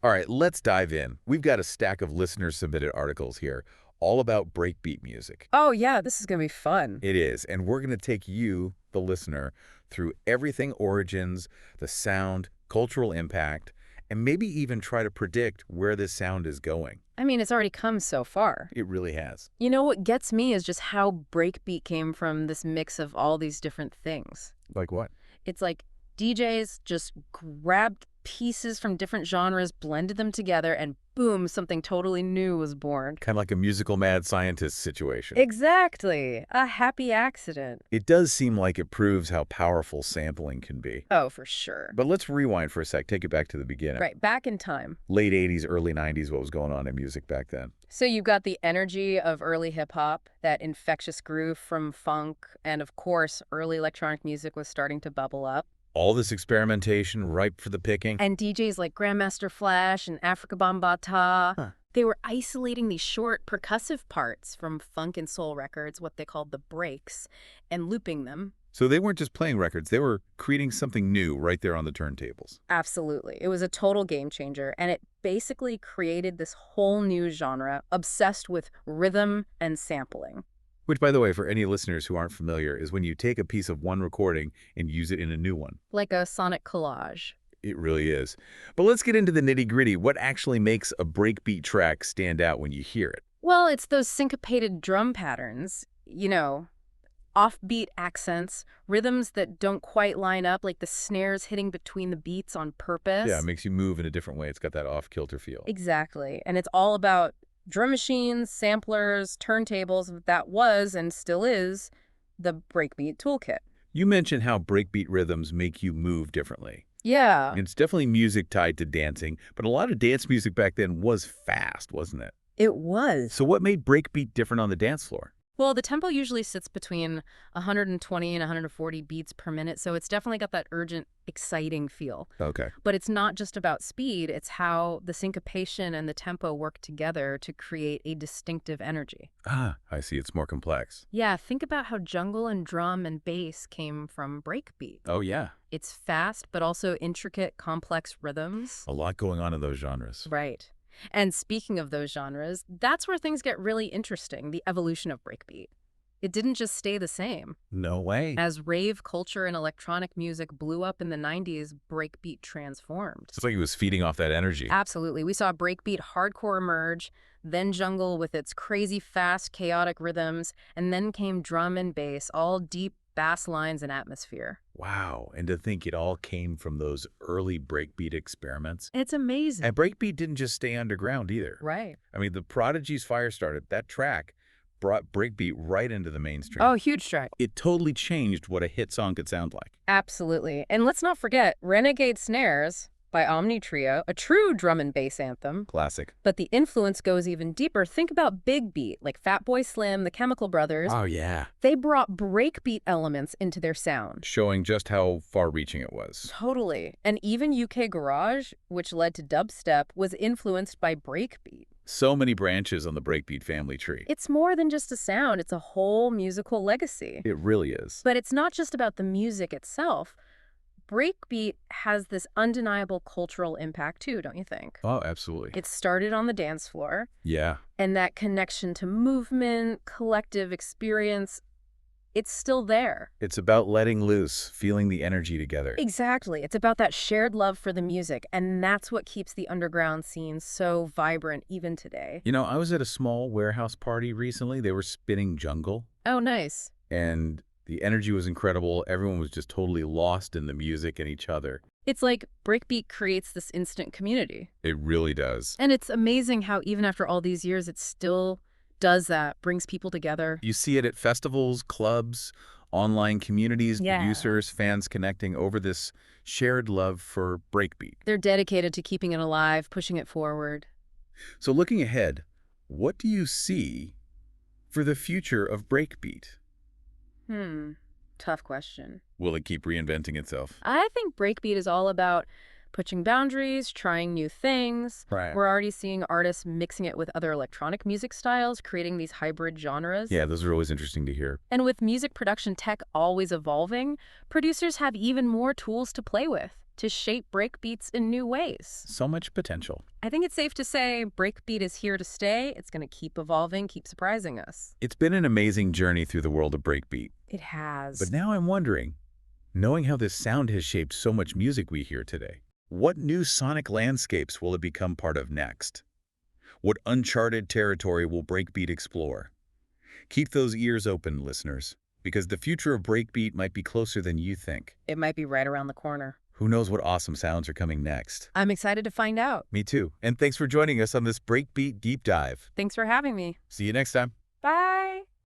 All right, let's dive in. We've got a stack of listener-submitted articles here, all about breakbeat music. Oh, yeah, this is going to be fun. It is, and we're going to take you, the listener, through everything origins, the sound, cultural impact, and maybe even try to predict where this sound is going. I mean, it's already come so far. It really has. You know, what gets me is just how breakbeat came from this mix of all these different things. Like what? It's like DJs just grabbed pieces from different genres, blended them together, and boom, something totally new was born. Kind of like a musical mad scientist situation. Exactly. A happy accident. It does seem like it proves how powerful sampling can be. Oh, for sure. But let's rewind for a sec, take it back to the beginning. Right, back in time. Late 80s, early 90s, what was going on in music back then? So you've got the energy of early hip-hop, that infectious groove from funk, and of course, early electronic music was starting to bubble up. All this experimentation ripe for the picking? And DJs like Grandmaster Flash and Afrika Bambaataa, they were isolating these short percussive parts from funk and soul records, what they called the breaks, and looping them. So they weren't just playing records, they were creating something new right there on the turntables. Absolutely. It was a total game changer, and it basically created this whole new genre obsessed with rhythm and sampling. Which, by the way, for any listeners who aren't familiar, is when you take a piece of one recording and use it in a new one. Like a sonic collage. It really is. But let's get into the nitty-gritty. What actually makes a breakbeat track stand out when you hear it? Well, it's those syncopated drum patterns, you know, offbeat accents, rhythms that don't quite line up, like the snares hitting between the beats on purpose. Yeah, it makes you move in a different way. It's got that off-kilter feel. Exactly. And it's all about drum machines, samplers, turntables. That was, and still is, the breakbeat toolkit. You mentioned how breakbeat rhythms make you move differently. Yeah. It's definitely music tied to dancing, but a lot of dance music back then was fast, wasn't it? It was. So what made breakbeat different on the dance floor? Well, the tempo usually sits between 120 and 140 beats per minute, so it's definitely got that urgent, exciting feel. Okay. But it's not just about speed, it's how the syncopation and the tempo work together to create a distinctive energy. Ah, I see. It's more complex. Yeah, think about how jungle and drum and bass came from breakbeat. Oh, yeah. It's fast, but also intricate, complex rhythms. A lot going on in those genres. Right. And speaking of those genres, that's where things get really interesting, the evolution of breakbeat. It didn't just stay the same. No way. As rave culture and electronic music blew up in the 90s, breakbeat transformed. It's like it was feeding off that energy. Absolutely. We saw breakbeat hardcore emerge, then jungle with its crazy fast, chaotic rhythms, and then came drum and bass, all deep bass lines and atmosphere. Wow. And to think it all came from those early breakbeat experiments. It's amazing. And breakbeat didn't just stay underground either. Right. I mean, the Prodigy's Firestarter, that track brought breakbeat right into the mainstream. Oh, huge track. It totally changed what a hit song could sound like. Absolutely. And let's not forget Renegade Snares by Omni Trio, a true drum and bass anthem. Classic. But the influence goes even deeper. Think about Big Beat, like Fatboy Slim, the Chemical Brothers. Oh, yeah. They brought breakbeat elements into their sound. Showing just how far-reaching it was. Totally. And even UK Garage, which led to dubstep, was influenced by breakbeat. So many branches on the breakbeat family tree. It's more than just a sound, it's a whole musical legacy. It really is. But it's not just about the music itself. Breakbeat has this undeniable cultural impact too, don't you think? Oh, absolutely. It started on the dance floor. Yeah. And that connection to movement, collective experience, it's still there. It's about letting loose, feeling the energy together. Exactly. It's about that shared love for the music, and that's what keeps the underground scene so vibrant even today. You know, I was at a small warehouse party recently. They were spinning jungle. Oh, nice. And the energy was incredible. Everyone was just totally lost in the music and each other. It's like breakbeat creates this instant community. It really does. And it's amazing how even after all these years, it still does that, brings people together. You see it at festivals, clubs, online communities, Yeah. producers, fans connecting over this shared love for breakbeat. They're dedicated to keeping it alive, pushing it forward. So looking ahead, what do you see for the future of breakbeat? Tough question. Will it keep reinventing itself? I think breakbeat is all about pushing boundaries, trying new things. Right. We're already seeing artists mixing it with other electronic music styles, creating these hybrid genres. Yeah, those are always interesting to hear. And with music production tech always evolving, producers have even more tools to play with to shape breakbeats in new ways. So much potential. I think it's safe to say breakbeat is here to stay. It's going to keep evolving, keep surprising us. It's been an amazing journey through the world of breakbeat. It has. But now I'm wondering, knowing how this sound has shaped so much music we hear today, what new sonic landscapes will it become part of next? What uncharted territory will breakbeat explore? Keep those ears open, listeners, because the future of breakbeat might be closer than you think. It might be right around the corner. Who knows what awesome sounds are coming next? I'm excited to find out. Me too. And thanks for joining us on this breakbeat deep dive. Thanks for having me. See you next time. Bye.